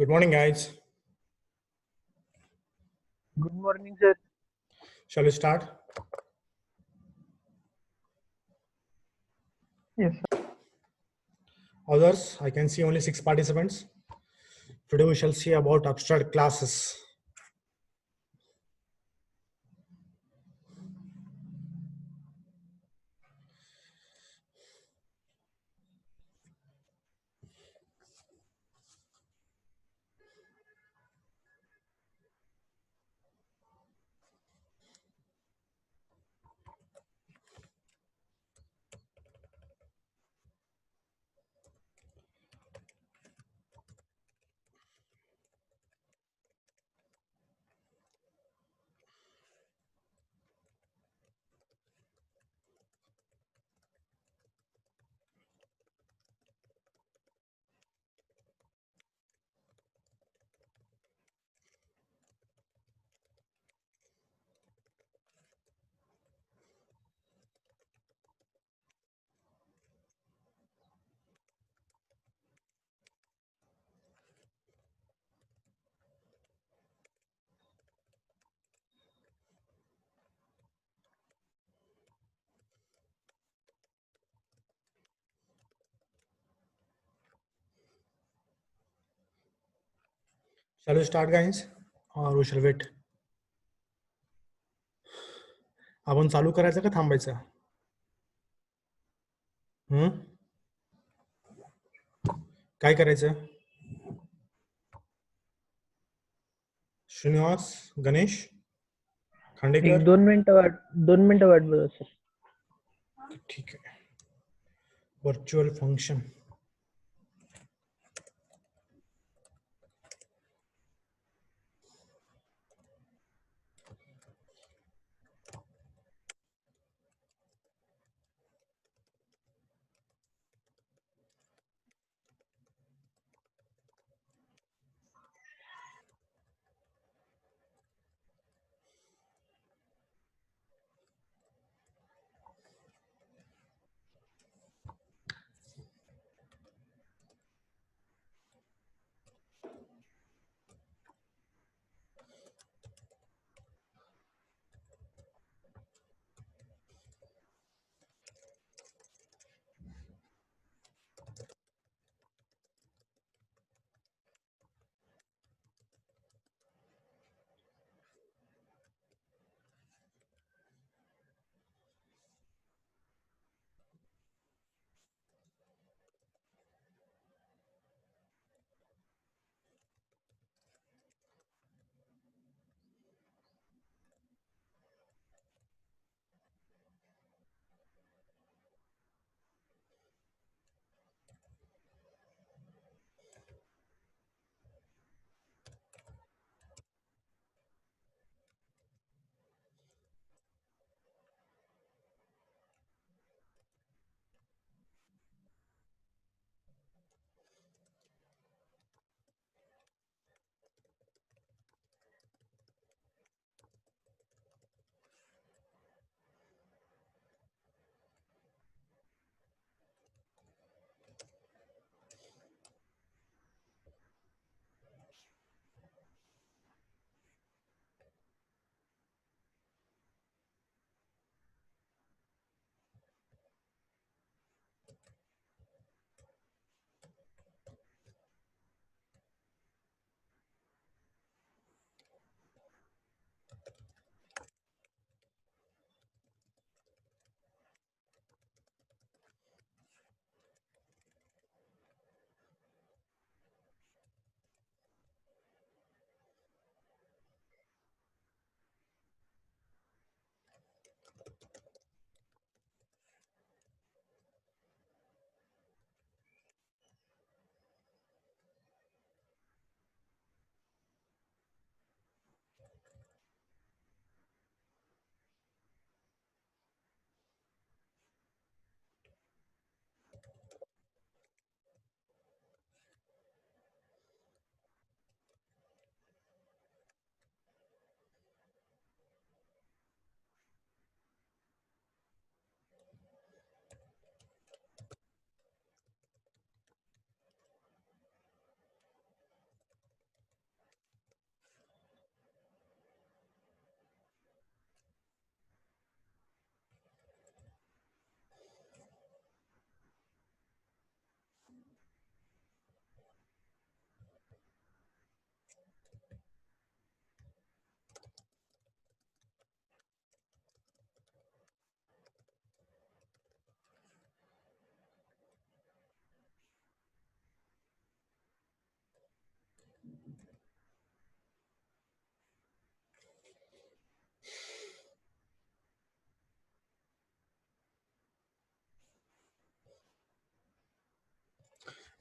Good morning, guys. Good morning, sir. Shall we start? Yes. Others, I can see only 6 participants. Today we shall see about abstract classes. Shall we start, guys? Or we shall wait? आपण चालू करायचं का थांबायचं? काय करायचं? श्रीनिवास, गणेश, खांडेकर. एक 2 मिनिटं वाट बघा सर. ठीक आहे. Virtual function.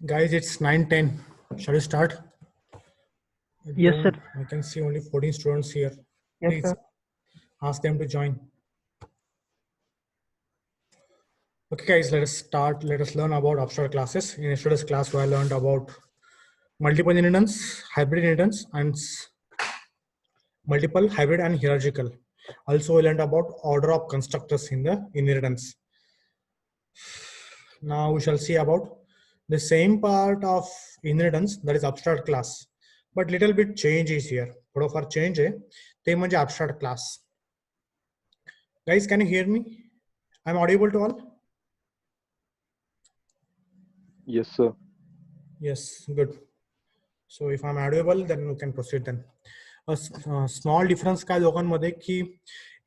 Guys, it's 9:10. Shall we start? Yes, sir. I can see only 14 students here. Yes, Please sir. ask them to join. Okay, guys, let us start. Let us learn about abstract classes. In yesterday's class, I learned about multiple inheritance, hybrid inheritance, and multiple, hybrid, and hierarchical. Also, we learned about order of constructors in the inheritance. Now we shall see about the same part of inheritance, that is abstract class, but little bit change is here. थोडंफार change आहे ते म्हणजे abstract class. Guys, can you hear me? I'm audible to all? Yes, sir. Yes, good. So if I'm audible, then we can proceed then. A small difference काय दोघांमध्ये की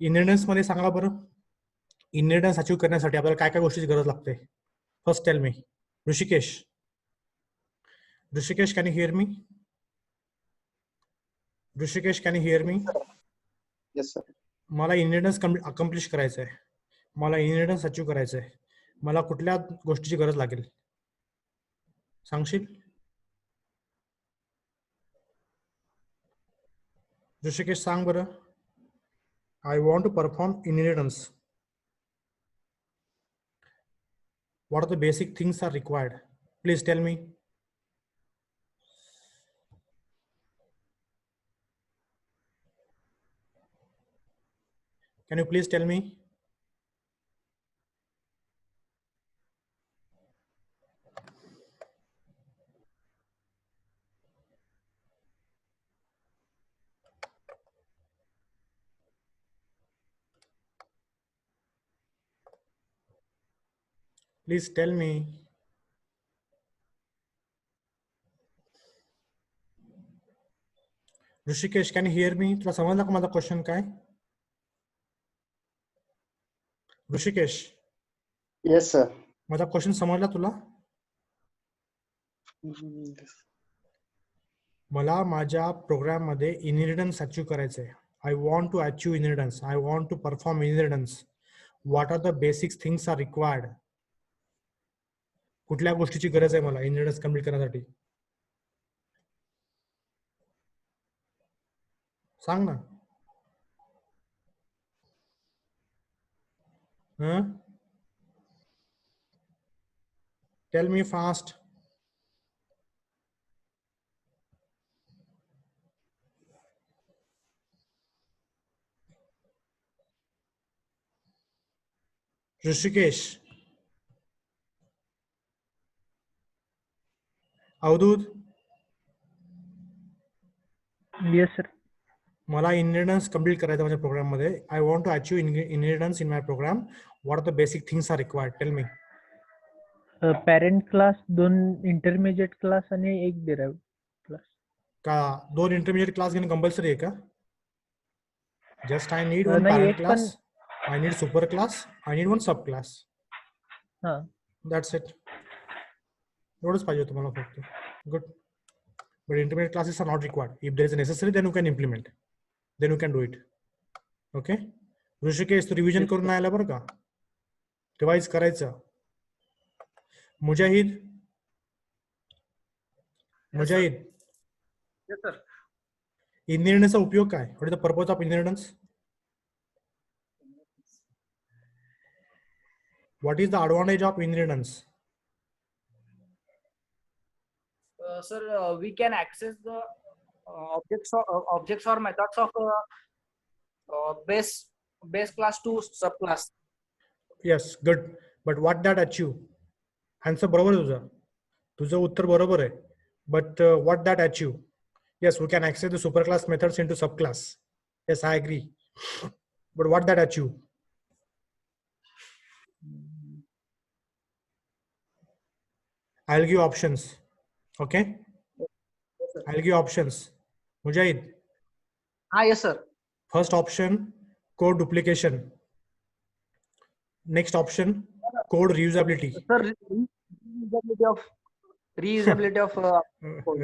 inheritance मध्ये सांगा बरं, inheritance अचीव करण्यासाठी आपल्याला काय काय गोष्टीची गरज लागते? First tell me. Rishikesh, can you hear me? Rishikesh, can you hear me? Yes, sir. मला इनहेरिटन्स अकम्प्लिश करायचं आहे, मला इनहेरिटन्स अचीव करायचं आहे, मला कुठल्या गोष्टीची गरज लागेल सांगशील? ऋषिकेश सांग बरं. I want to perform inheritance. What are the basic things are required? Please tell me. Can you please tell me? Please tell me. Rishikesh, can you hear me? तुला समजला का माझा क्वेश्चन काय? Rishikesh, Yes, sir. माझा क्वेश्चन समजला तुला? मला माझ्या प्रोग्राम मध्ये इनहेरिटन्स अचीव करायचं आहे. I want to achieve inheritance. I want to perform inheritance. What are the basic things are required? कुठल्या गोष्टीची गरज आहे मला इनहेरिटन्स कम्प्लीट करण्यासाठी? सांग ना. Tell me fast. Rishikesh, Avdhoot, Yes, sir. मला इनहेरिटन्स कम्प्लीट करायचं माझ्या प्रोग्राम मध्ये. I want to achieve inheritance in my program. What are the basic things are required? Tell me. Parent class, 2 intermediate class आणि 1 derived class. का 2 intermediate class घेणं compulsory आहे का? Just I need one नाही, parent एक class, I need super class, I need one sub class. हा. That's it. एवढंच पाहिजे तुम्हाला फक्त. Good. But intermediate classes are not required. If there is necessary then you can implement, then you can do it. Okay. Rishikesh, तू revision करून नाही आला बरं का, रिवाइज करायचं. मुजाहिद, मुजाहिद, Yes, sir. इनहेरिटन्सचा उपयोग काय? What is the purpose of inheritance? What is the advantage of inheritance? Sir, we can access the objects or methods of base class to subclass. Yes, good. But what that achieve? Answer बरोबर आहे तुझं. तुझं उत्तर बरोबर आहे. But what that achieve? Yes, we can access the superclass methods into subclass. Yes, I agree. But what that achieve? I'll give options. Okay. I'll give options. Mujahid. Yes, sir. First option, code duplication. Next option, code reusability. Sir, reusability of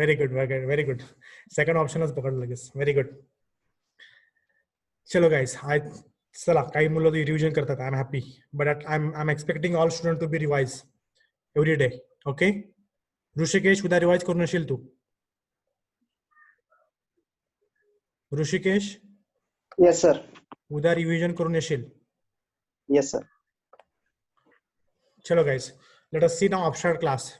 Very good, very good. Second option is पकड़ लगेच. Very good. चलो guys, चला काही मुलं revision करतात. I'm happy, but I'm expecting all students to be revised every day. Okay. Rishikesh उद्या revise करून येशील तू. Rishikesh Yes, sir. उद्या रिव्हिजन करून येशील. Yes, sir. चलो guys, let us see now abstract class.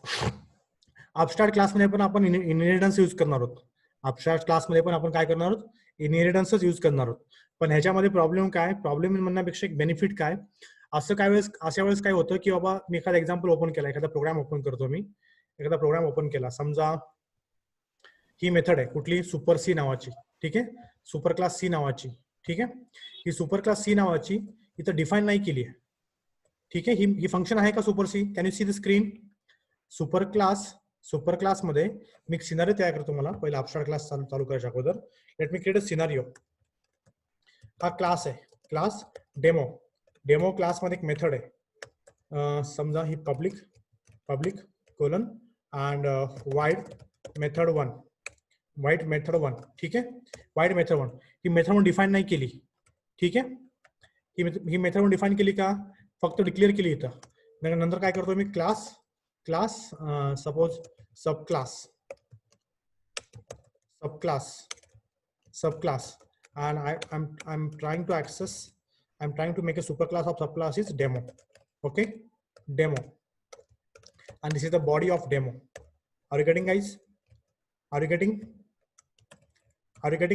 Abstract class मध्ये पण आपण इनहेरिटन्स यूज करणार आहोत. अपस्टार्ट क्लास मध्ये पण आपण काय करणार आहोत? इनहेरिटन्सच यूज करणार आहोत. पण ह्याच्यामध्ये प्रॉब्लेम काय? प्रॉब्लेम म्हणण्यापेक्षा एक बेनिफिट काय? अशा वेळेस काय होतं की बाबा मी एखादा एक्झाम्पल ओपन केला, एखादा प्रोग्राम ओपन करतो, मी एखादा प्रोग्राम ओपन केला, समजा ही मेथड आहे कुठली, सुपर सी नावाची. ठीक आहे, सुपर क्लास सी नावाची. ठीक आहे, ही सुपर क्लास सी नावाची इथं डिफाईन नाही केली आहे. ठीक आहे, ही फंक्शन आहे का super see? Can you see the screen? Super class मध्ये मी एक सिनारिओ तयार करतो. मला पहिला अपस्टार्ट क्लास चालू करायच्या अगोदर let me create a scenario. हा क्लास आहे, क्लास डेमो क्लास मध्ये एक मेथड आहे. समजा ही public colon and void method one. ठीक आहे, वाईड मेथड वन. ही मेथड वन डिफाईन नाही केली. ठीक आहे, ही मेथड वन डिफाईन केली का? फक्त डिक्लेअर केली इथं. नंतर काय करतो मी? Class suppose sub class and I'm trying to make a super class of subclass is demo. Okay, demo, and this is the body of demo. Are you getting, guys? Are you getting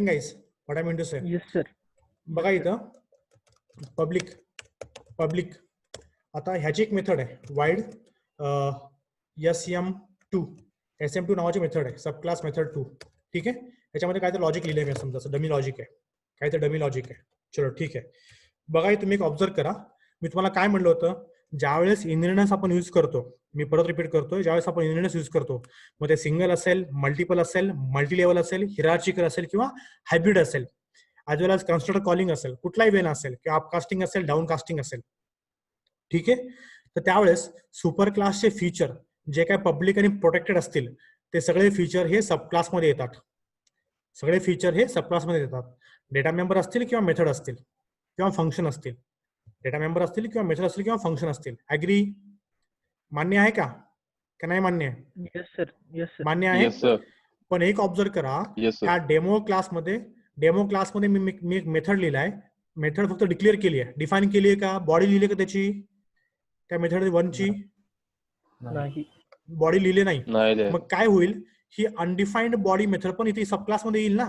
guys what I mean to say? Yes, sir. बघा इथं public आता ह्याची एक method आहे wide SM2 नावाची method आहे, सब class method 2. ठीक आहे, याच्यामध्ये काय तर लॉजिक लिहिलंय मी, समजा डमी लॉजिक आहे, काय तर डमी लॉजिक आहे. चलो ठीक आहे, बघा तुम्ही एक ऑब्झर्व करा. मी तुम्हाला काय म्हणलं होतं, ज्यावेळेस इनहेरिटन्स आपण यूज करतो, मी परत रिपीट करतोय, ज्यावेळेस आपण इनहेरिटन्स यूज करतो, मग ते सिंगल असेल, मल्टिपल असेल, मल्टी लेवल असेल, हिरार्चिकल असेल किंवा हायब्रिड असेल, ॲज वेल एज कन्स्ट्रक्टर कॉलिंग असेल, कुठलाही वेन असेल किंवा अपकास्टिंग असेल, डाऊन कास्टिंग असेल. ठीक आहे, तर त्यावेळेस सुपर क्लासचे फीचर जे काय पब्लिक आणि प्रोटेक्टेड असतील ते सगळे फीचर हे सब क्लासमध्ये येतात. सगळे फीचर हे सब क्लासमध्ये येतात. डेटा मेंबर असतील किंवा मेथड असतील किंवा फंक्शन असतील, डेटा मेंबर असतील किंवा मेथड असतील किंवा फंक्शन असतील. ॲग्री? मान्य आहे का नाही मान्य आहे? Yes, sir. Yes, sir. मान्य आहे. Yes, sir. पण एक ऑब्झर्व करा, Yes, sir. त्या डेमो क्लासमध्ये मी एक मेथड लिहिलाय. मेथड फक्त डिक्लेअर केली आहे, डिफाईन केली आहे का? बॉडी लिहिली का त्याची? त्या मेथड 1 ची नाही. बॉडी लिहिले नाही. नाही. मग काय होईल? ही अनडिफाईन्ड बॉडी मेथड पण इथे सब क्लास मध्ये येईल ना.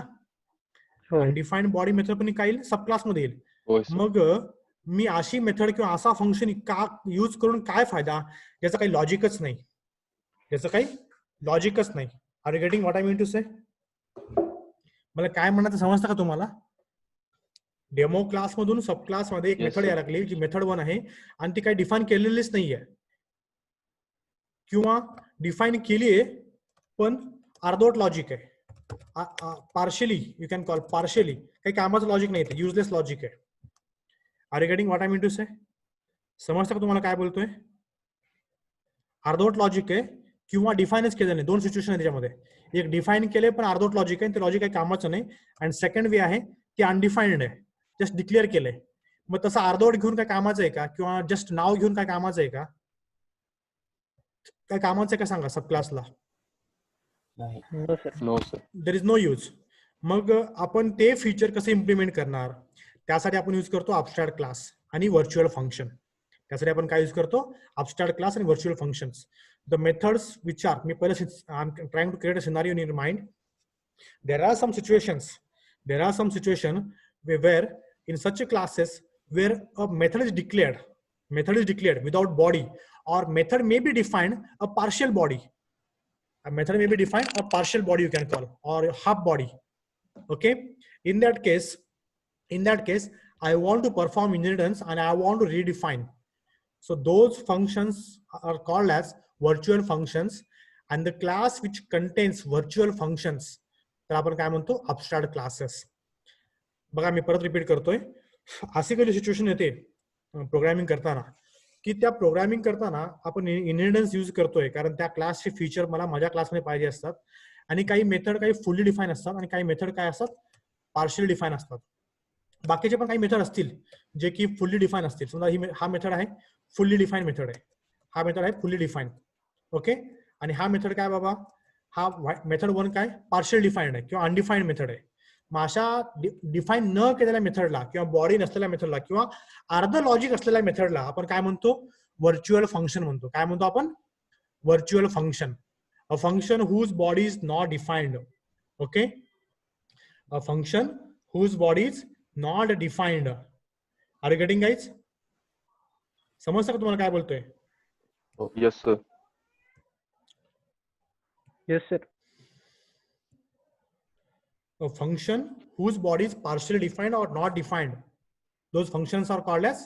हो. अनडिफाईन्ड बॉडी मेथड पण काय येईल? सब क्लास मध्ये येईल. होय, sir. मग मी अशी मेथड किंवा असा फंक्शन का यूज करून काय फायदा? याचं काही लॉजिकच नाही. Are you getting what I mean to say? मला काय म्हणायचं समजतं का तुम्हाला? डेमो क्लास मधून सब क्लास मध्ये एक Yes, मेथड sir. यायला लागली जी मेथड 1 आहे आणि ती काही डिफाईन केलेलीच नाहीये किंवा डिफाईन केली आहे पण अर्धवट लॉजिक आहे. Partially you can call partially, काही कामाचं लॉजिक नाही, युजलेस लॉजिक आहे. Are you getting what I mean to say? समजतं का तुम्हाला काय बोलतोय? अर्धवट लॉजिक आहे किंवा डिफाईनच केलं नाही. 2 सिच्युएशन आहे त्याच्यामध्ये. एक डिफाईन केले पण अर्धवट लॉजिक आहे, ते लॉजिक काही कामाचं नाही. आणि सेकंड वे आहे की अनडिफाईन्ड आहे, जस्ट डिक्लेअर केलंय. मग तसं अर्धवट घेऊन काय कामाचं आहे का? किंवा जस्ट नाव घेऊन काय कामाचं आहे का? काय कामाचं आहे का सांगा सब क्लासला? No, sir. No, sir. There is no use. मग आपण ते फीचर कसं इम्प्लिमेंट करणार? त्यासाठी आपण यूज करतो अपस्टार्ट क्लास आणि व्हर्च्युअल फंक्शन. त्यासाठी आपण काय यूज करतो? अपस्टार्ट क्लास आणि virtual functions. The methods which are, मी पहिले I am trying to create a scenario in your mind. There are some situation where in such a classes where a method is declared without body, or method may be defined a partial body. A method may be defined a partial body you can call, or half body. Okay, in that case I want to perform inheritance and I want to redefine. So those functions are called as virtual functions, and the class which contains virtual functions तर आपण काय म्हणतो? Upstart classes. बघा मी परत repeat करतोय. अशी काही situation येते प्रोग्रामिंग करताना की त्या प्रोग्रामिंग करताना आपण इनहेरिटन्स यूज करतोय कारण त्या क्लासचे फीचर मला माझ्या क्लासमध्ये पाहिजे असतात, आणि काही मेथड काही फुल्ली डिफाईन असतात आणि काही मेथड काय असतात? पार्शियली डिफाईन असतात. बाकीचे पण काही मेथड असतील जे की फुल्ली डिफाईन असतील. समजा हा मेथड आहे फुल्ली डिफाईन मेथड आहे, हा मेथड आहे फुल्ली डिफाईन. ओके, आणि हा मेथड काय बाबा, हा मेथड 1 काय पार्शियल डिफाईन्ड आहे किंवा अनडिफाईन्ड मेथड आहे. मग अशा डिफाईन न केलेल्या मेथडला किंवा बॉडी नसलेल्या मेथडला किंवा अर्ध लॉजिक असलेल्या मेथडला आपण काय म्हणतो, व्हर्च्युअल फंक्शन म्हणतो. काय म्हणतो आपण, virtual function. A function whose body is not defined. Okay, a function whose body is not defined. Are you getting guys? समजतं का तुम्हाला काय बोलतोय? Yes, sir. Yes, sir. A function whose body is partially defined or not defined, those functions are called as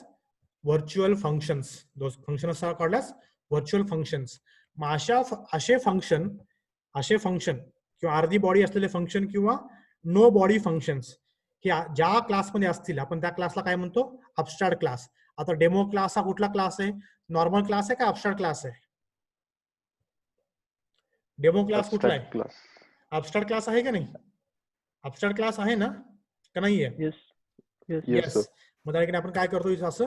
virtual functions. Those functions are called as virtual functions. मग असे function किंवा अर्धी body असलेले फंक्शन किंवा know body functions हे ज्या क्लासमध्ये असतील आपण त्या क्लासला काय म्हणतो, अबस्ट्रॅक्ट क्लास. आता डेमो क्लास हा कुठला क्लास आहे, नॉर्मल क्लास आहे का अबस्ट्रॅक्ट क्लास आहे? डेमो क्लास कुठला आहे? Class. अबस्ट्रॅक्ट क्लास आहे का नाही? अबस्ट्रॅक्ट क्लास आहे ना का नाहीये? Yes. Yes. Yes, sir. मग त्या ठिकाणी आपण काय करतो, असं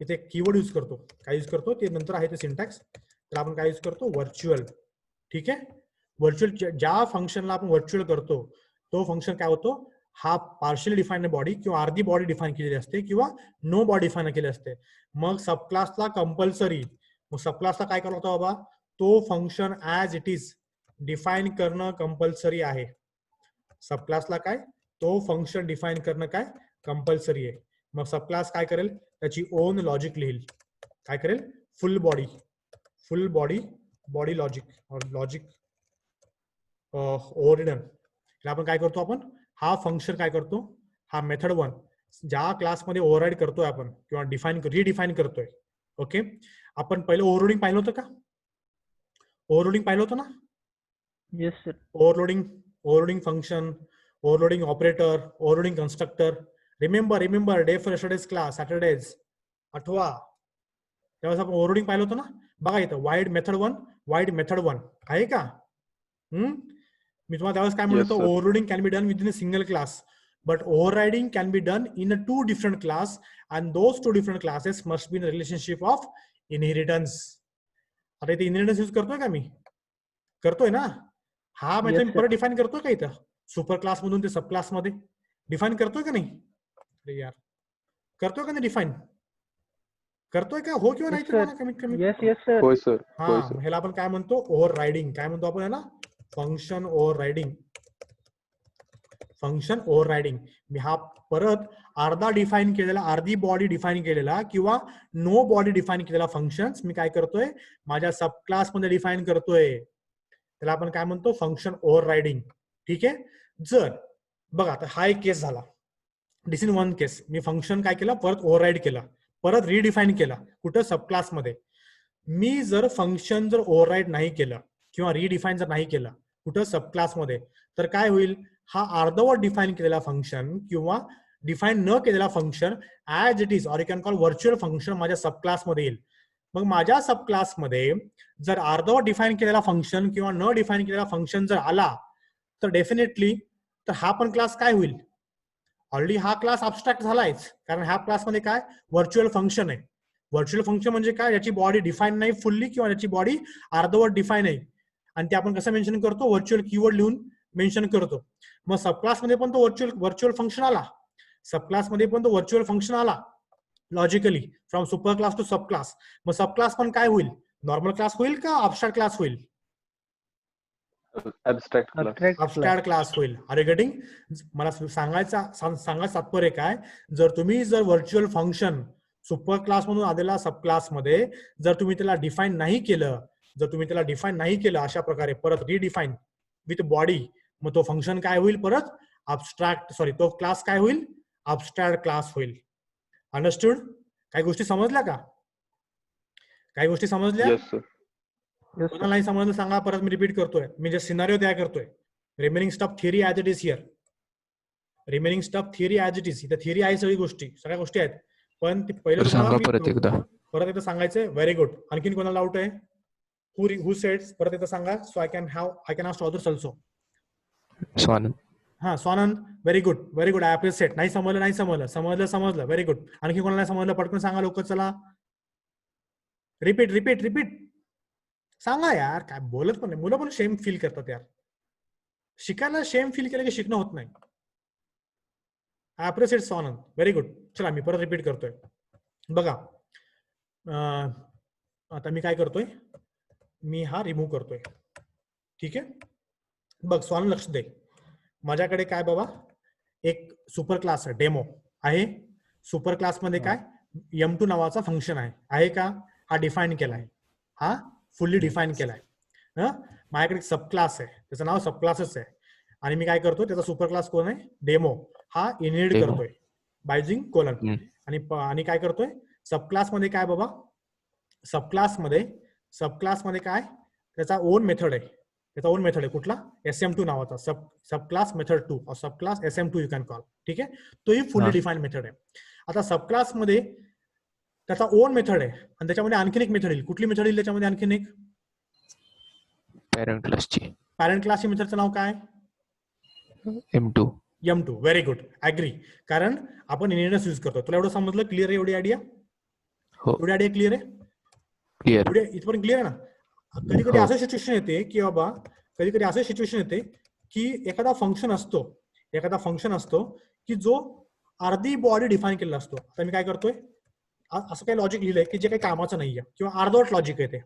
इथे कीवर्ड यूज करतो. काय यूज करतो ते नंतर आहे ते सिंटॅक्स. तर आपण काय यूज करतो, व्हर्च्युअल. ठीक आहे, व्हर्च्युअल ज्या फंक्शनला आपण व्हर्च्युअल करतो तो फंक्शन काय होतो, हा पार्शियली डिफाईन्ड बॉडी किंवा अर्धी बॉडी डिफाईन केलेली असते किंवा नो बॉडी डिफाईन केली असते. मग सब क्लासला कंपल्सरी, मग सब क्लासला काय करतो बाबा, तो function as it is define करणं कंपल्सरी आहे. सब क्लासला काय, तो फंक्शन डिफाईन करणं काय कंपल्सरी आहे. मग सब क्लास काय करेल, त्याची ओन लॉजिक लिहिल. काय करेल, फुल बॉडी लॉजिक ओरिजिनल. आपण काय करतो, आपण हा फंक्शन काय करतो, हा मेथड 1 ज्या क्लासमध्ये ओव्हरराईड करतोय आपण किंवा रिडिफाईन करतोय. ओके, आपण पहिलं ओव्हरलोडिंग पाहिलं होतं का? ओव्हरलोडिंग पाहिलं होतं ना? Yes, sir. Overloading function, overloading operator, overloading constructor. Remember the for yesterday's class, Saturday's आठवा. त्यावेळेस आपण ओव्हरलोडिंग पाहिलं होतं ना. बघा इथं वाईड मेथड 1 आहे का? मी तुम्हाला त्यावेळेस काय म्हणतो, Yes, sir. Overloading can be done with in a single class, but overriding can be done in a 2 different class, and those 2 different classes must be in a relationship of inheritance. आता इथे inheritance use करतोय का मी? करतोय ना. हा method Yes, मी sir. परत define करतोय का इथं, सुपर क्लास मधून ते सब क्लास मध्ये डिफाईन करतोय का नाही? अरे यार, करतोय का नाही डिफाईन? करतोय का, हो किंवा नाही Yes, तुम्हाला sir. कमीत कमी? Yes, yes, sir. होय सर. हा, होय सर. ह्याला आपण काय म्हणतो, ओव्हर रायडिंग. काय म्हणतो आपण याला, function overriding. Function overriding. मी हा परत अर्धा डिफाईन केलेला, अर्धी बॉडी डिफाईन केलेला किंवा नो बॉडी डिफाईन केलेला फंक्शन्स मी काय करतोय, माझ्या सब क्लास मध्ये डिफाईन करतोय. त्याला आपण काय म्हणतो, फंक्शन ओव्हर रायडिंग. ठीक आहे. जर बघा आता हा एक केस झाला, this in 1 case. Me function काय केलं, परत ओव्हरराईड केला, परत रिडिफाईन केला कुठं, सब क्लास मध्ये. मी जर फंक्शन जर ओव्हरराईड नाही केलं किंवा रिडिफाईन जर नाही केलं कुठं, सब क्लास मध्ये, तर काय होईल, हा अर्धवट डिफाईन केलेला फंक्शन किंवा डिफाईन न केलेला function as it is, or you can call virtual function, माझ्या सब क्लास मध्ये येईल. मग माझ्या सब क्लास मध्ये जर अर्धवट डिफाईन केलेला फंक्शन किंवा न डिफाईन केलेला फंक्शन जर आला, तर डेफिनेटली तर हा पण क्लास काय होईल, ऑलरेडी हा क्लास अबस्ट्रॅक्ट झालायच, कारण ह्या क्लासमध्ये काय व्हर्च्युअल फंक्शन आहे. व्हर्च्युअल फंक्शन म्हणजे काय, याची बॉडी डिफाईन नाही फुल्ली किंवा याची बॉडी अर्धवट डिफाईन आहे. आणि ते आपण कसं मेन्शन करतो, व्हर्च्युअल कीवर्ड लिहून मेन्शन करतो. मग सब क्लास मध्ये पण तो व्हर्च्युअल फंक्शन आला, सब क्लास मध्ये पण तो व्हर्च्युअल फंक्शन आला logically from super class to sub class. मग सब क्लास पण काय होईल, नॉर्मल क्लास होईल का अबस्ट्रॅक्ट क्लास होईल? Abstract class. अबस्ट्रॅक्ट क्लास होईल. Are you getting? मला सांगायचं तात्पर्य काय, जर तुम्ही व्हर्च्युअल फंक्शन सुपर क्लास मधून आलेला सब क्लास मध्ये जर तुम्ही त्याला डिफाईन नाही केलं, अशा प्रकारे परत रिडिफाईन विथ बॉडी, मग तो फंक्शन काय होईल, परत तो क्लास काय होईल, अबस्ट्रॅक्ट क्लास होईल. अंडरस्टूड? काही गोष्टी समजल्या का? काही गोष्टी समजल्या? Yes, sir. Yes, कोणाला नाही समजलं सांगा, परत मी रिपीट करतोय. मी जे सिनारिओ तयार करतोय, remaining stuff theory as it is here. Remaining stuff theory as it is. इथं थिअरी आहे, सगळ्या गोष्टी आहेत, पण ते पहिलं परत एकदा. परत एकदा सांगायचंय. Very good. आणखीन कोणाला डाऊट आहे? Who said? परत एकदा सांगा, so I can ask others also. Swanand. हा, Swanand. Very good. I appreciate. नाही समजलं. Very good. आणखी कोणाला समजलं, पटकन सांगा लवकर. चला, रिपीट. सांगा यार, काय बोलत पण नाही. मुलं पण शेम फील करतात यार. शिकायला शेम फील केलं की शिकणं होत नाही. Appreciate Swanand, very good. चला मी परत रिपीट करतोय. बघा आता मी काय करतोय, मी हा रिमूव्ह करतोय. ठीक आहे. बघ स्वानंद लक्ष दे. माझ्याकडे काय बाबा, एक सुपर क्लास डेमो आहे. सुपर क्लास मध्ये काय M2 नावाचा फंक्शन आहे का? हा डिफाईन केलाय, हा फुल्ली डिफाईन केलाय. माझ्याकडे सब क्लास आहे, त्याचं नाव सब क्लासच आहे. आणि मी काय करतोय, त्याचा सुपर क्लास कोण आहे? डेमो. हा इनहेरिट Demo. करतोय बाय युजिंग कोलन. आणि काय करतोय, सब क्लास मध्ये काय बाबा, सब क्लास मध्ये काय, त्याचा ओन मेथड आहे. त्याचा ओन मेथड आहे कुठला? SM2 नावाचा sub class method 2 sub class SM2 you can call. ठीक आहे. तो ही फुल्ली डिफाईन मेथड आहे. आता सब क्लास मध्ये त्याचा ओन मेथड आहे आणि त्याच्यामध्ये आणखीन एक मेथड येईल. कुठली मेथड येईल त्याच्यामध्ये? आणखीन एक पॅरेंट क्लासची पॅरेंट क्लासची मेथडचं नाव काय? M2. M2. Very good, agree. कारण आपण इनहेरिटन्स यूज करतो. तुला एवढं समजलं? क्लिअर आहे एवढी आयडिया? हो एवढी आयडिया क्लिअर आहे? क्लिअर. इथपर्यंत क्लिअर आहे ना? कधी कधी असं सिच्युएशन येते की बाबा, कधी कधी असं सिच्युएशन येते की एखादा फंक्शन असतो की जो अर्धी बॉडी डिफाईन केलेला असतो. आता मी काय करतोय, असं काही लॉजिक लिहिलंय की जे काही कामाचं नाहीये, किंवा अर्धवट लॉजिक आहे, ते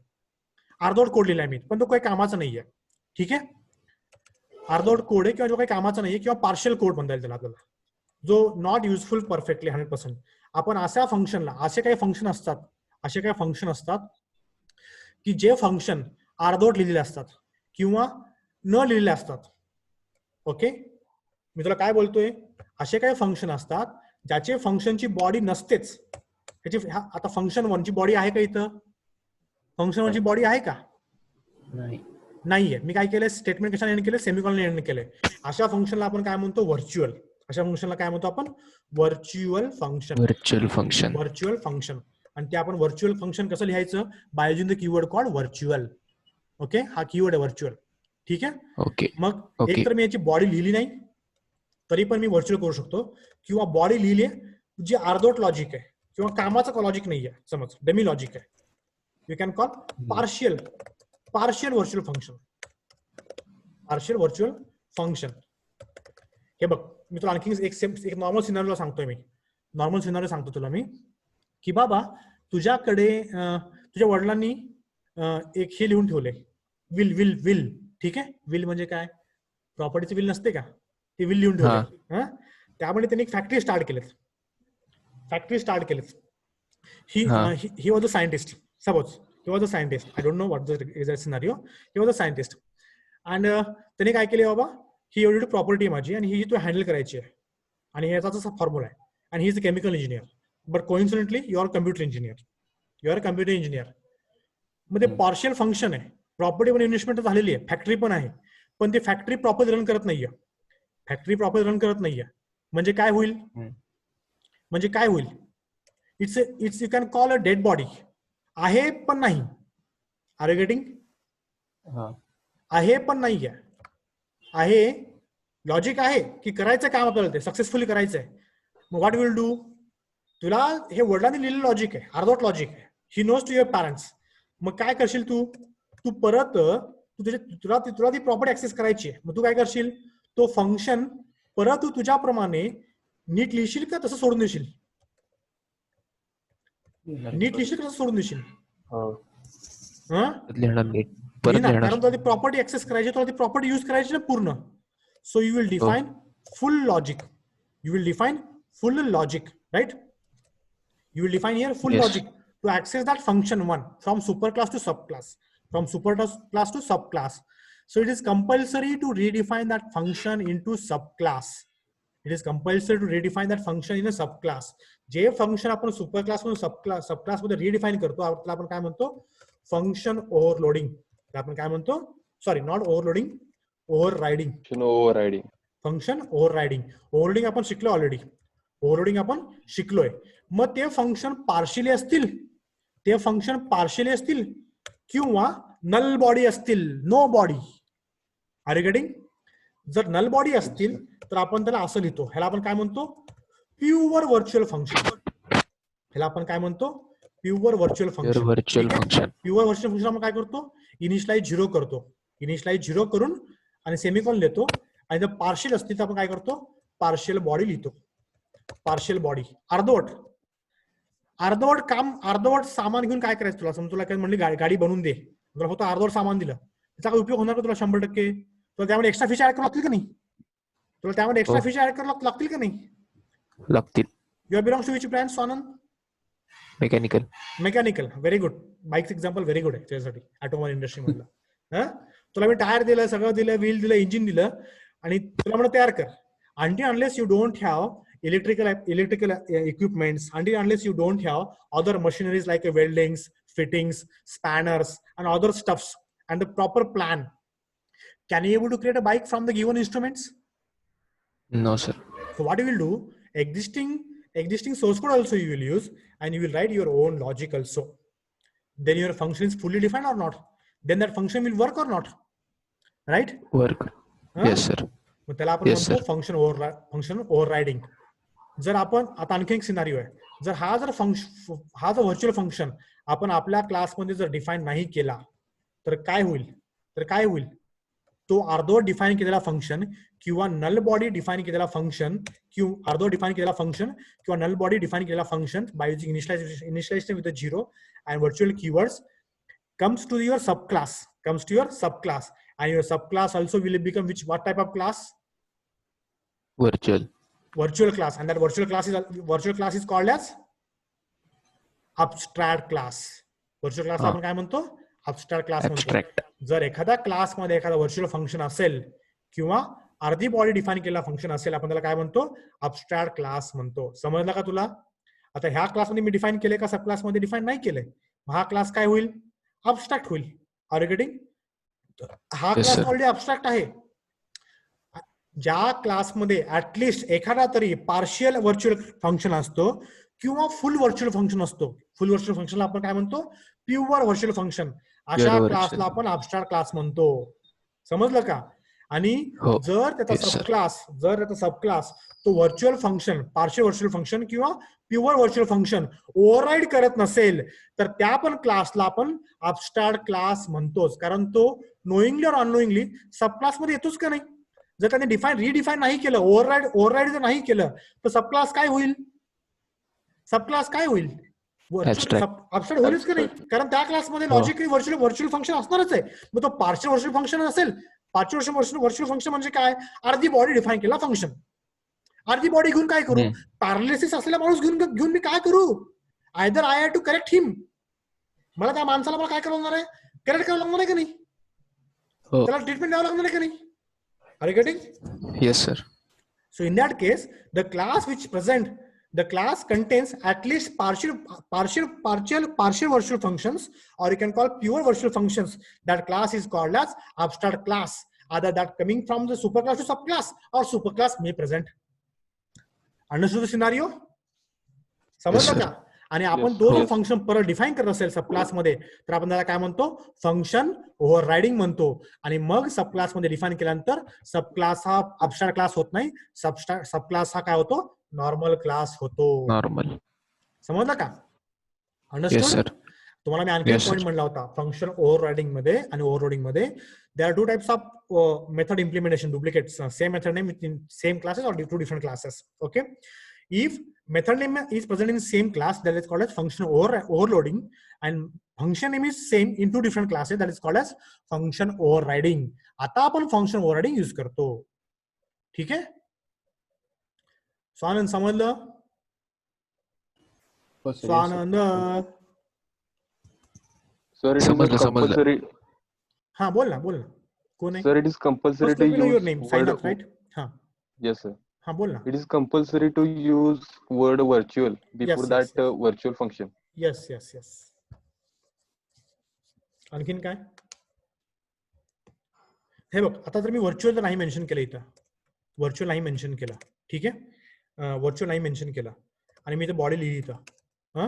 अर्धवट कोड लिहिलाय मी, पण तो काही कामाचा नाहीये. ठीक आहे. अर्धवट कोड आहे किंवा जो काही कामाचा नाहीये, किंवा पार्शियल कोड म्हणता येईल त्याला आपल्याला, जो नॉट युजफुल परफेक्टली 100%. आपण अशा फंक्शनला, असे काही फंक्शन असतात की जे फंक्शन अर्धवट लिहिलेले असतात किंवा न लिहिलेले असतात. ओके, मी तुला काय बोलतोय, असे काही फंक्शन असतात ज्याचे फंक्शनची बॉडी नसतेच. त्याची आता फंक्शन 1 ची बॉडी आहे का इथं? फंक्शन 1 ची बॉडी आहे का? नाहीये. मी काय केलंय, स्टेटमेंट कशाने एंड केलंय? सेमीकॉलन एंड केलंय. अशा फंक्शनला आपण काय म्हणतो? व्हर्च्युअल. अशा फंक्शनला काय म्हणतो आपण? Virtual function. आणि ते आपण व्हर्च्युअल फंक्शन कसं लिहायचं? By using the keyword called virtual. Okay, हा कीवर्ड आहे व्हर्च्युअल. ठीक आहे. ओके. मग एक तर मी याची बॉडी लिहिली नाही तरी पण मी व्हर्च्युअल करू शकतो, किंवा बॉडी लिहिली जी अर्धवट लॉजिक आहे किंवा कामाचं लॉजिक नाहीये, समज डेमी लॉजिक आहे, you can call partial virtual function. हे बघ, मी तुला आणखी एक नॉर्मल सिनारिओ सांगतोय. तुला मी की बाबा, तुझ्याकडे तुझ्या वडिलांनी एक हे लिहून ठेवले, विल. ठीक आहे. विल म्हणजे काय? प्रॉपर्टीची विल नसते का? ते विल लिहून ठेवले. त्यामध्ये त्यांनी एक फॅक्टरी स्टार्ट केलेत. He was a scientist. Suppose he was a scientist. I don't know what the exact scenario. He was a scientist. And त्याने काय केले बाबा, ही एवढी प्रॉपर्टी माझी आणि ही तू हँडल करायची आहे, आणि याचा फॉर्म्युला आहे. आणि he is a chemical engineer, but coincidentally you are computer engineer. मध्ये पार्शियल फंक्शन आहे, प्रॉपर्टी पण इन्व्हेस्टमेंट झालेली आहे, फॅक्टरी पण आहे, पण ती फॅक्टरी प्रॉपर रन करत नाहीये. म्हणजे काय होईल? It's you can call a dead body. आहे पण नाही. Are you getting? आहे पण नाहीये. आहे, लॉजिक आहे की करायचं काम आपल्याला, ते सक्सेसफुली करायचंय. मग व्हॉट विल डू? तुला हे वडिलांनी लिहिलेलं लॉजिक आहे, अर्धवट लॉजिक आहे. He knows to your parents. मग काय करशील तू परत तुला ती प्रॉपर्टी ऍक्सेस करायची आहे. मग तू काय करशील? तो फंक्शन परत तू तुझ्याप्रमाणे नीट लिहिशील का तसं सोडून देशील? कारण तुला ती प्रॉपर्टी ऍक्सेस करायची, तुला ती प्रॉपर्टी यूज करायची ना पूर्ण. So you will define full logic. Right? You will define here full logic to access that function 1 from superclass to subclass, to subclass. So it is compulsory to redefine that function into subclass. In a subclass. जे function आपण super class मधून subclass मध्ये redefine करतो, त्याला आपण काय म्हणतो? Function overloading. आपण काय म्हणतो? Sorry, not overloading, overriding. Function overriding आपण शिकलो ऑलरेडी. शिकलोय. मग ते फंक्शन पार्शियली असतील किंवा नल बॉडी असतील, no body. Are you getting? जर नल बॉडी असतील तर आपण त्याला असं लिहितो, ह्याला आपण काय म्हणतो? Pure virtual function. Pure virtual Your function. virtual function. Pure virtual function आपण काय करतो, इनिशियलाइज 0 करतो. इनिशियलाइज 0 करून आणि सेमिकॉलन देतो, आणि जर पार्शियल असते तर आपण काय करतो, पार्शियल बॉडी लिहितो. पार्शियल बॉडी अर्धवट काम, अर्धवट सामान घेऊन काय करायचं तुला. समजा तुला काय म्हणली गाडी बनवून दे, तुला फक्त अर्धवट सामान दिलं, त्याचा काय उपयोग होणार का तुला 100%? तुला त्यामध्ये एक्स्ट्रा फीचर ऍड करावं लागतील का नाही? तुला त्यामध्ये एक्स्ट्रा हो. फीचर ऍड करावं लागतील का नाही? लागतील. Your belongs to which branch Swanand? Mechanical. Mechanical. Very good. बाईकचं एक्झाम्पल व्हेरी गुड आहे त्याच्यासाठी, ऑटोमोबाईल इंडस्ट्री मधलं. हा, तुला मी टायर दिलं, सगळं दिलं, व्हील दिलं, इंजिन दिलं, आणि तुला म्हणून तयार कर. Until unless you don't have electrical equipments, until unless you don't have other machineries like weldings, fittings, spanners, and other stuffs, and the proper plan, can you able to create a bike from the given instruments? No, sir. So what you will do, existing source code also you will use, and you will write your own logic also. Then your function is fully defined or not? Then that function will work or not? Right? Work. Huh? Yes, sir. मग त्याला आपण Yes, म्हणतो function overriding. जर आपण आता आणखी एक scenario आहे, जर हा जर व्हर्च्युअल फंक्शन आपण आपल्या क्लासमध्ये जर डिफाईन नाही केला तर काय होईल? तो अर्धवट डिफाईन केलेला फंक्शन किंवा नल बॉडी डिफाईन केलेला फंक्शन किंवा अर्धवट डिफाईन केलेला फंक्शन किंवा नल बॉडी डिफाईन केलेला function by using initialisation with 0 and virtual keywords comes to your subclass, and your subclass also will become what type of class? Virtual class. And that virtual class is called as abstract class. Virtual class आपण काय म्हणतो? Abstract class म्हणतो. Abstract. जर एखाद्या class मध्ये एखादा virtual function असेल किंवा अर्धी बॉडी डिफाईन केलेला फंक्शन असेल, आपण त्याला काय म्हणतो? अबस्ट्रॅक्ट क्लास म्हणतो. समजला का तुला? आता ह्या क्लासमध्ये मी डिफाईन केले का सब क्लास मध्ये डिफाईन नाही केलंय, हा क्लास काय होईल? अबस्ट्रॅक्ट होईल. Are you getting? हा Yes, class sir. Already abstract आहे. ज्या क्लासमध्ये ऍटलिस्ट एखादा तरी पार्शियल व्हर्च्युअल फंक्शन असतो किंवा फुल व्हर्च्युअल फंक्शन असतो. फुल व्हर्च्युअल फंक्शनला आपण काय म्हणतो? Pure virtual function. अशा Pure क्लासला virtual. आपण अबस्ट्रॅक्ट क्लास म्हणतो. समजलं का? आणि हो. जर त्याचा Yes, sir. सबक्लास तो virtual function, partial virtual function किंवा प्युअर व्हर्च्युअल फंक्शन ओव्हरराईड करत नसेल तर त्या पण क्लासला आपण अबस्ट्रॅक्ट क्लास म्हणतोच. कारण तो नोईंगली और अननोईंगली सबक्लास मध्ये येतोच का नाही? जर त्याने रिडिफाईन नाही केलं, ओव्हरराईड जर नाही केलं तर सबक्लास काय होईल? अबस्ट्रॅक्ट होईलच का नाही? कारण त्या क्लासमध्ये लॉजिकली व्हर्च्युअल फंक्शन असणारच आहे. मग तो पार्शियल व्हर्च्युअल फंक्शन असेल. पार्शियल व्हर्च्युअल फंक्शन म्हणजे काय? अर्धी बॉडी डिफाईन केला फंक्शन. अर्धी बॉडी घेऊन काय करू? पॅरालिसिस असलेला माणूस घेऊन मी काय करू? Either I have to correct him. मला त्या माणसाला मला काय करावं लागणार आहे? करेक्ट करावं लागणार आहे का नाही? हो. त्याला ट्रीटमेंट द्यावं लागणार आहे का नाही? Are you getting? Yes, sir. So in that case, the class contains at least partial virtual functions, or you can call pure virtual functions. That class is called as abstract class. Either that coming from the superclass to subclass, or superclass may present. Understood the scenario? समजलं का? आणि आपण तो जर function परत define करत असेल सब class मध्ये तर आपण त्याला काय म्हणतो? फंक्शन ओव्हररायडिंग म्हणतो. आणि मग सब क्लास मध्ये डिफाईन केल्यानंतर सब क्लास हा अबस्ट्रॅक्ट क्लास होत नाही. सब क्लास हा काय होतो? नॉर्मल क्लास होतो. Normal. समजलं का? Yes, understood? sir. तुम्हाला मी आणखी Yes, पॉईंट sir. म्हणला होता. फंक्शन ओव्हररायडिंग मध्ये आणि ओव्हरलोडिंग मध्ये there are two types of method implementation, duplicates, same method name in same classes or two different classes. Okay, if method name is present in same class, that is called as function overloading, and function name is same in two different classes, that is called as function overriding. आता आपण function overriding use करतो. ठीक आहे? स्वानंद समजलं? Swanand, Sir, it is समजलं. compulsory. हा बोल ना कोण आहे? Sir, it is compulsory First to let me know your use name. Sign word. up, right? हा Yes, sir. हा बोल ना. It is compulsory to use word virtual before Yes, that yes. virtual function. Yes. आणखीन काय? हे बघ, आता जर मी व्हर्च्युअल नाही मेन्शन केलं इथं, व्हर्च्युअल नाही मेन्शन केलं, ठीक आहे? व्हर्च्युअल नाही मेन्शन केलं आणि मी इथं बॉडी लिहिली इथं,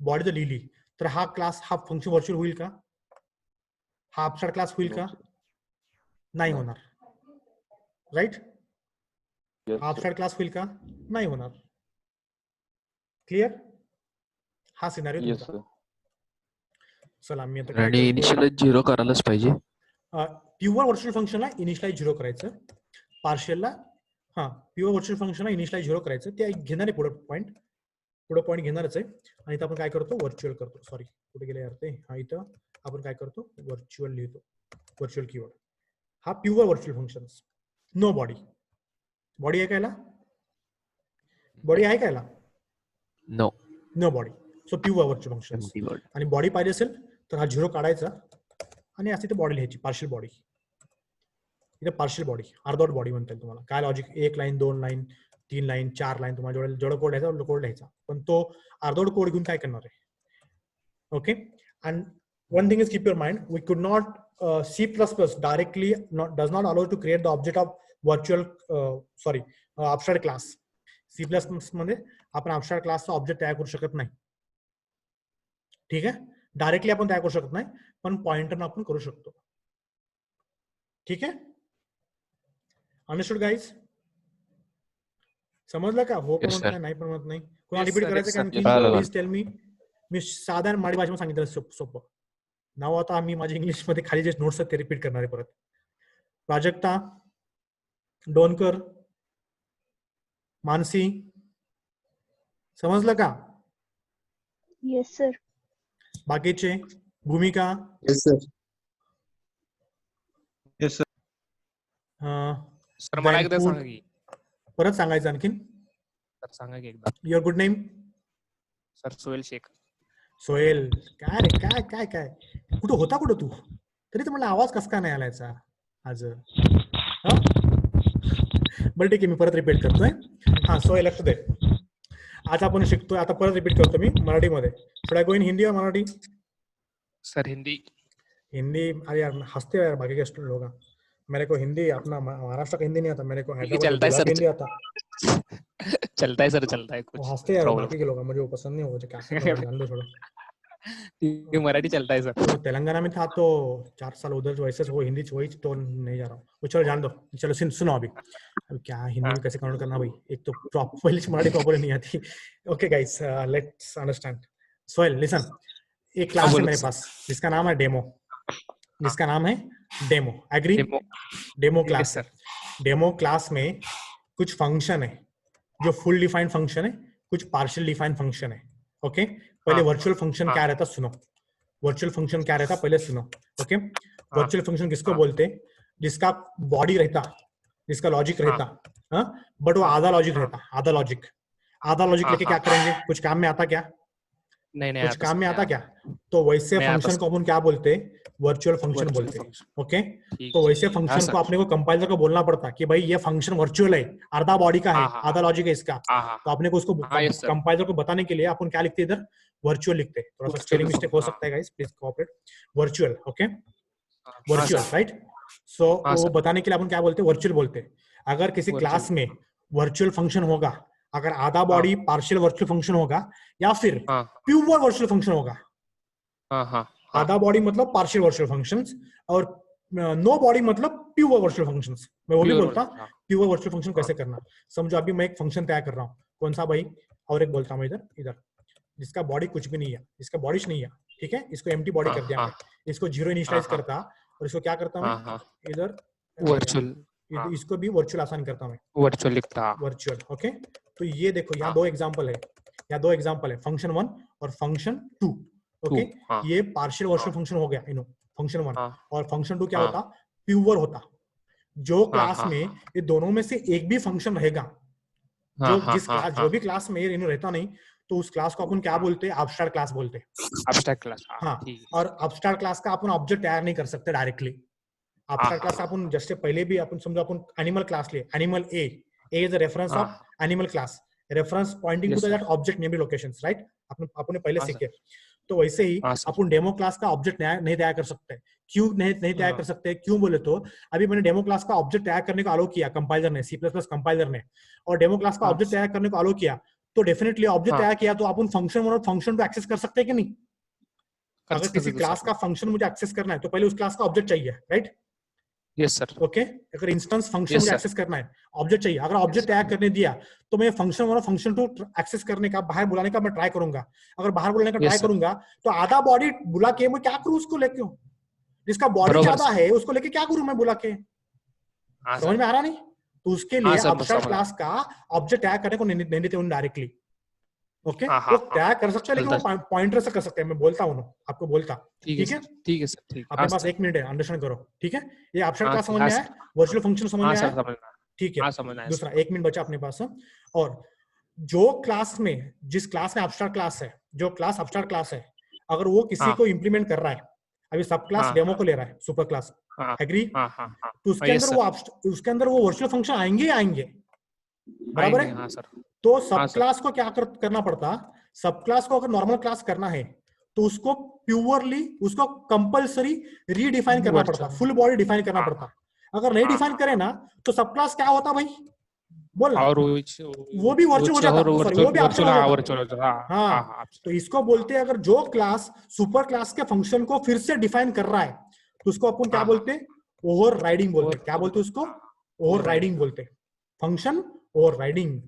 बॉडी जर लिहिली तर हा क्लास हा फंक्शन व्हर्च्युअल होईल का? हा अबस्ट्रॅक्ट क्लास होईल का? नाही होणार. राईट? Yes, हा sir. अबस्ट्रॅक्ट क्लास होईल का? नाही होणार. क्लिअर? हा सिनारिओ Yes, तुमचा. sir. चला मी आता काय आणि करतो, इनिशियलाइज 0 करायलाच पाहिजे. प्युअर व्हर्च्युअल फंक्शनला इनिशियलाइज 0 करायचं, पार्शियलला प्युअर व्हर्च्युअल फंक्शनला इनिशियलाइज 0 करायचं. ते घेणार आहे पुढे पॉईंट घेणारच आहे. आणि इथं आपण काय करतो, व्हर्च्युअल करतो. सॉरी कुठे गेले यार ते, इथं आपण काय करतो, व्हर्च्युअल लिहितो, व्हर्च्युअल कीवर्ड. हा pure virtual function, no body. Body आहे का याला? बॉडी आहे का याला? No. No body. So pure virtual function. Empty word. आणि बॉडी पाहिजे असेल तर हा 0 काढायचा आणि अशी ते बॉडी लिहायची, पार्शियल बॉडी. इथे पार्शियल बॉडी, अर्धवट बॉडी म्हणता येईल तुम्हाला. काय logic, 1 line 2 line 3 line 4 line, तुम्हाला जेवढा कोड लिहायचा कोड लिहायचा. पण तो अर्धवट कोड घेऊन काय करणार आहे? Okay. And one thing is keep your mind, we could not C++ directly does not allow to create the object of virtual abstract class. C++ मध्ये आपण abstract क्लासचा ऑब्जेक्ट तयार करू शकत नाही. ठीक आहे, डायरेक्टली आपण तयार करू शकत नाही, पण पॉइंटर आपण करू शकतो. ठीक आहे, अंडरस्टूड गाईज? समजलं का? हो पण Yes, म्हणत sir. नाही, नाही पण म्हणत नाही. कोणाला Yes, रिपीट sir. करायचं Yes, का sir. आणखी? कळालं. प्लीज टेल मी. मी साधारण माडी भाषेमध्ये सांगितलं सोपं. नाव आता आम्ही माझ्या इंग्लिश मध्ये खाली जे नोट्स आहेत ते रिपीट करणार आहे परत. प्राजक्ता, डोनकर, मानसी, समजलं का? Yes, sir. बाकीचे, भूमिका, Yes, sir. सर मला एकदा जयंतपूर. सांगा की परत सांगायचं आणखीन. सर सांगा की एकदा. Your good name? Sir Sohail Shaikh. Sohail. काय रे, काय काय काय कुठं होता, कुठं तू? तरी तर मला आवाज कस का नाही आलायचा आज? बरं ठीक आहे, मी परत रिपीट करतोय. सोहेल लक्ष दे. आज आपण शिकतोय, आता परत रिपीट करतो मी मराठीमध्ये. Should I go in Hindi और मराठी? सर हिंदी. हिंदी. अरे यार हंसते यार बाकी के स्टूडेंट लोग. मेरे को हिंदी अपना महाराष्ट्र का हिंदी नहीं आता, मेरे को हैदराबाद चलता है गुजराती सर. हिंदी आता. चलता है सर, चलता है कुछ वो हंसते यार प्रॉब्लम. बाकी के लोग, मुझे वो पसंद नहीं होगा. क्या जान दो, छोड़ो. ये मराठी चलता है सर. तो तेलंगाना में था तो 4 साल उधर वैसे वो हिंदी वही तो नहीं जा रहा हूँ. वो चलो जान दो. चलो सुनो अभी क्या हिंदी में कैसे कन्वर्ट करना भाई. एक तो प्रॉपर मराठी प्रॉपर नहीं आती. Okay guys, let's understand. Sohail listen, एक क्लास है मेरे पास जिसका नाम है डेमो. जिसका नाम है demo. Agree? Demo class. Sir. Demo class में कुछ फंक्शन है जो फुल डिफाइंड फंक्शन है, कुछ पार्शियल डिफाइंड फंक्शन है. ओके, पहले वर्चुअल फंक्शन क्या रहता सुनो. वर्चुअल फंक्शन क्या रहता पहले सुनो. ओके, वर्चुअल फंक्शन किसको बोलते? जिसका बॉडी रहता, जिसका लॉजिक रहता, बट वो आधा लॉजिक रहता. आधा लॉजिक लेके क्या करेंगे? कुछ काम में आता क्या? नहीं कुछ काम में आता क्या? तो वैसे फंक्शन को अपन क्या बोलते? वर्चुअल फंक्शन बोलते. ओके, तो वैसे फंक्शन को अपने को कंपाइलर को बोलना पड़ता कि भाई ये फंक्शन वर्चुअल है, आधा बॉडी का है, आधा लॉजिक है इसका. तो अपने को उसको कंपाइलर को बताने के लिए अपन क्या लिखते इधर? वर्चुअल लिखते. थोड़ा सा स्पेलिंग मिस्टेक हो सकता है guys, please cooperate. Virtual. Okay, virtual, right? So वो बताने के लिए अपन क्या बोलते? वर्चुअल बोलते. अगर किसी क्लास में वर्चुअल फंक्शन होगा, अगर आधा बॉडी पार्शियल वर्चुअल फंक्शन होगा या फिर प्योर वर्चुअल फंक्शन होगा. आधा बॉडी मतलब पार्शियल वर्चुअल फंक्शंस और नो बॉडी मतलब प्योर वर्चुअल फंक्शंस. मैं वो भी बोलता प्योर वर्चुअल फंक्शन कैसे करना. समझो अभी मैं एक फंक्शन तैयार कर रहा हूँ. कौन सा भाई? और एक बोलता हूँ इधर जिसका बॉडी कुछ भी नहीं है, इसका बॉडी नहीं है. ठीक है, इसको एम्प्टी बॉडी कर दिया मैं. इसको 0 इनिशियलाइज करता और इसको क्या करता मैं इधर वर्चुअल. इसको भी वर्चुअल आसान करता मैं. वर्चुअल लिखता. वर्चुअल. ओके, तो ये देखो यहाँ 2 एग्जांपल है, फंक्शन 1 और फंक्शन 2. ओके, ये पार्शियल वर्चुअल फंक्शन हो गया इनो फंक्शन 1. और फंक्शन 2 क्या होता? प्योर होता. जो क्लास में ये दोनों में से एक भी फंक्शन रहेगा, जो भी क्लास में ये रहता नहीं, तो उस क्लास को अपन क्या बोलते हैं? एब्स्ट्रैक्ट क्लास बोलते हैं. Abstract class. हाँ, और एब्स्ट्रैक्ट क्लास का अपन ऑब्जेक्ट तैयार नहीं कर सकते डायरेक्टली. एब्स्ट्रैक्ट क्लास अपन जैसे पहले भी अपन समझो अपन एनिमल क्लास लिए, animal a is the reference of animal class, reference pointing to that object name locations, right? अपन पहले सीखे. तो वैसे ही अपन डेमो क्लास का ऑब्जेक्ट नहीं तैयार कर सकते. क्यों नहीं तैयार कर सकते? क्यों बोले तो अभी मैंने डेमो क्लास का ऑब्जेक्ट तैयार करने को अलाउ किया कंपाइलर ने, C++ कंपाइलर ने, और डेमो क्लास का ऑब्जेक्ट तैयार करने को अलाउ किया, तो डेफिनेटली ऑब्जेक्ट तैयार किया तो अपन फंक्शन 1 और फंक्शन 2 एक्सेस कर सकते हैं कि नहीं? अगर किसी क्लास का फंक्शन मुझे एक्सेस करना है तो पहले उस क्लास का ऑब्जेक्ट चाहिए, राइट? यस सर ओके अगर इंस्टेंस फंक्शन Yes, मुझे sir. एक्सेस करना है, ऑब्जेक्ट चाहिए, अगर ऑब्जेक्ट टैग करने दिया तो मैं फंक्शन 1 और फंक्शन 2 एक्सेस करने का, बाहर बुलाने का मैं ट्राई करूंगा। अगर बाहर बुलाने का Yes, ट्राई sir. करूंगा तो आधा बॉडी बुला के मैं क्या करूं उसको लेके, जिसका बॉडी बरोबर, ज्यादा sir. है उसको लेके क्या करूं मैं बुला के, हाँ समझ सर में आ रहा नहीं? तो उसके हाँ, लिए sir, एब्स्ट्रैक्ट समझ। क्लास का ऑब्जेक्ट टैग करने को नहीं देते उन डायरेक्टली। ओके हाँ, वो हाँ, टैग कर सकते हैं लेकिन चलता वो पॉइंटर से कर सकते हैं, मैं बोलता हूँ ना, आपको बोलता। ठीक है ठीक है, सर ठीक है सर ठीक अपने हाँ पास सर 1 मिनट है, अंडरस्टैंड करो। ठीक है, ये एब्स्ट्रैक्ट हाँ क्लास समझ हाँ में आया, सर वर्चुअल फंक्शन समझ हाँ में सर आया, समझना ठीक है। हाँ समझना है दूसरा 1 मिनट बचा अपने पास। और जो क्लास में, जिस क्लास में एब्स्ट्रैक्ट क्लास है, जो क्लास एब्स्ट्रैक्ट क्लास है, अगर वो किसी हाँ। को इंप्लीमेंट कर रहा है, अभी सब क्लास हाँ। डेमो को ले रहा है, सुपर क्लास, हाँ एग्री? हाँ हाँ हाँ तो उसके yes, अंदर sir. उसके अंदर वो वर्चुअल फंक्शन आएंगे ही आएंगे, बराबर आएंगे, है? हाँ सर तो हाँ, सब sir. क्लास को क्या करना पड़ता, सब क्लास को अगर नॉर्मल क्लास करना है तो उसको प्योरली, उसको कंपलसरी रीडिफाइन करना Virtual. पड़ता, फुल बॉडी डिफाइन करना हाँ। पड़ता। अगर नहीं हाँ, डिफाइन करे ना तो सब क्लास क्या होता भाई, बोलना? और वो भी वर्चुअल हो जाता, सॉरी वो भी वर्चुअल एब्स्ट्रैक्ट हो वर्चुअल जाता। हाँ हाँ। हाँ हाँ तो इसको बोलते हैं, अगर जो क्लास सुपर क्लास के फंक्शन को फिर से डिफाइन कर रहा है तो उसको अपन क्या हाँ, बोलते हैं, ओवर राइडिंग बोलते हैं। और- क्या बोलते हैं उसको? हाँ, ओवर overriding। राइडिंग बोलते हैं, फंक्शन ओवर राइडिंग।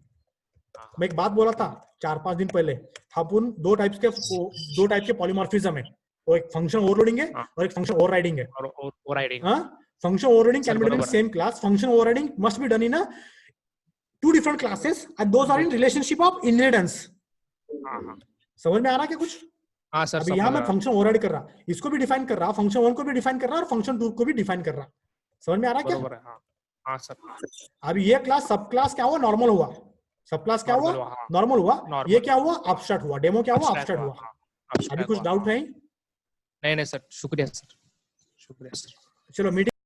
हाँ, मैं एक बात बोला था 4-5 दिन पहले, अपन दो टाइप के पॉलीमॉर्फिज्म है, वो एक फंक्शन ओवरलोडिंग है हाँ। और एक फंक्शन ओवरराइडिंग है। और riding function overriding Sir, can be done in बरोबर है। Same class, function overriding must be done in two different classes and those are in relationship of inheritance। हाँ हाँ समझ में आ रहा क्या कुछ? हाँ सर अभी यहाँ मैं फंक्शन ओवरराइड कर रहा, इसको भी डिफाइन कर रहा, फंक्शन 1 को भी डिफाइन कर रहा और फंक्शन 2 को भी डिफाइन कर रहा। समझ में आ रहा क्या? बरोबर है हाँ हाँ सर अब ये क्लास सब क्लास क्या हुआ, नॉर्मल हुआ। सब क्लास क्या हुआ, Normal हुआ, हाँ। नॉर्मल हुआ। Normal। ये क्या हुआ, एब्स्ट्रैक्ट हुआ। डेमो क्या हुआ, Abstract एब्स्ट्रैक्ट हुआ, हुआ। हाँ, अभी abstract कुछ हुआ, डाउट हाँ। है? नहीं नहीं सर शुक्रिया सर चलो मीटिंग